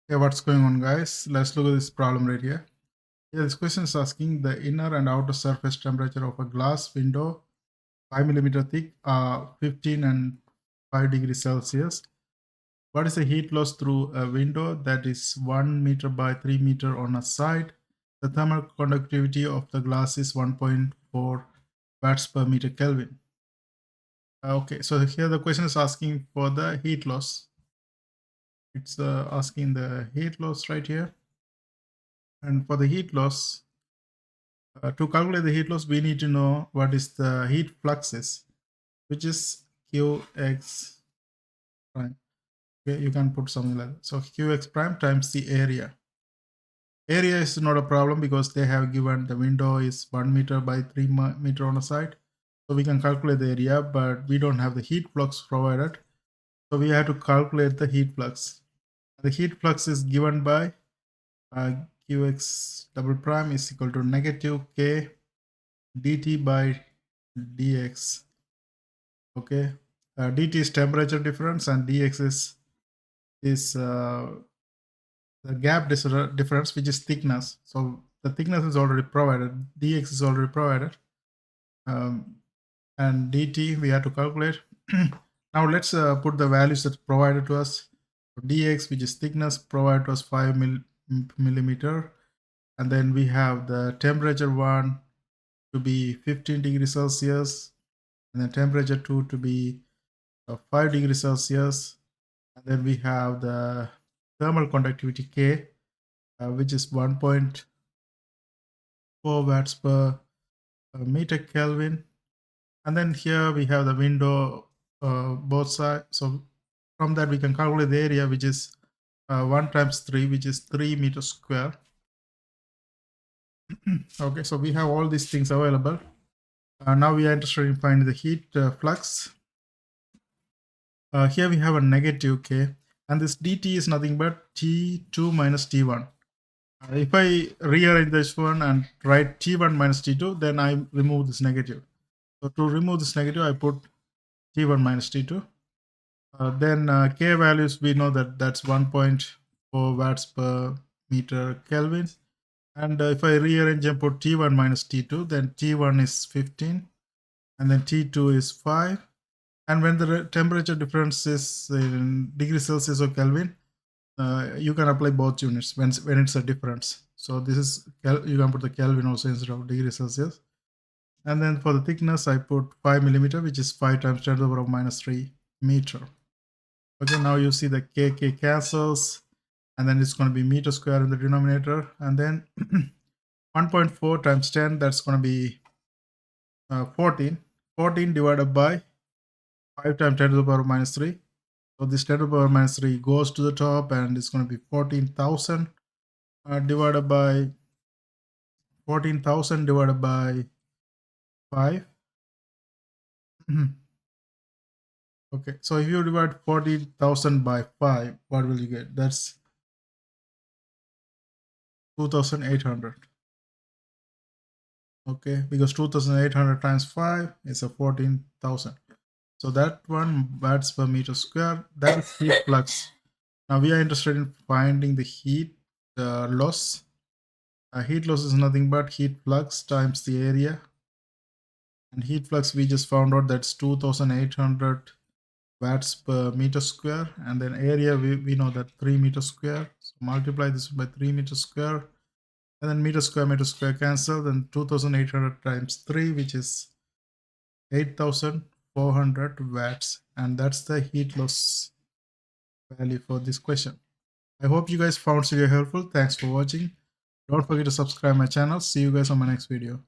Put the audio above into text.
Hey, what's going on, guys? Let's look at this problem right here. This question is asking the inner and outer surface temperature of a glass window 5 millimeter thick, 15 and 5 degrees Celsius. What is the heat loss through a window that is 1 meter by 3 meter on a side? The thermal conductivity of the glass is 1.4 watts per meter Kelvin. Okay, so here the question is asking for the heat loss. It's asking the heat loss right here. And for the heat loss, to calculate the heat loss, we need to know what is the heat fluxes, which is Qx prime. Okay, you can put something like that. So Qx prime times the area. Area is not a problem because they have given the window is 1 meter by 3 meter on a side. So we can calculate the area, but we don't have the heat flux provided. So we have to calculate the heat flux. The heat flux is given by Qx double prime is equal to negative K dt by dx. Okay, dt is temperature difference and dx is the gap difference, which is thickness. So the thickness is already provided, dx is already provided, and dt we have to calculate. Now let's put the values that provided to us. Dx, which is thickness, provided to us 5 millimeter, and then we have the temperature 1 to be 15 degrees Celsius, and then temperature 2 to be 5 degrees Celsius, and then we have the thermal conductivity K, which is 1.4 watts per meter Kelvin, and then here we have the window both sides. So from that we can calculate the area, which is 1 times 3, which is 3 meters square. Okay, so we have all these things available. Now we are interested in finding the heat flux. Here we have a negative K, and this dt is nothing but T2 minus T1. If I rearrange this one and write T1 minus T2, then I remove this negative. So to remove this negative, I put T1 minus T2. Then K values, we know that that's 1.4 watts per meter Kelvin. And if I rearrange and put T1 minus T2, then T1 is 15, and then T2 is 5. And when the temperature difference is in degrees Celsius or Kelvin, you can apply both units when it's a difference. So this is, you can put the Kelvin also instead of degrees Celsius. And then for the thickness, I put 5 millimeter, which is 5 times 10 to the power of minus 3 meter. Okay, now you see the K cancels, and then it's going to be meter square in the denominator, and then 1.4 times 10, that's going to be 14. 14 divided by 5 times 10 to the power of minus 3. So this 10 to the power minus 3 goes to the top, and it's going to be 14,000 divided by 14,000 divided by 5. Okay, so if you divide 14,000 by 5, what will you get? That's 2,800. Okay, because 2,800 times 5 is a 14,000. So that one watts per meter square, that is heat flux. Now we are interested in finding the heat loss. Heat loss is nothing but heat flux times the area. And heat flux, we just found out that's 2,800 watts per meter square. And then area, we know that 3 meters square. So multiply this by 3 meters square. And then meter square cancel. Then 2,800 times 3, which is 8,400 watts. And that's the heat loss value for this question. I hope you guys found this video helpful. Thanks for watching. Don't forget to subscribe my channel. See you guys on my next video.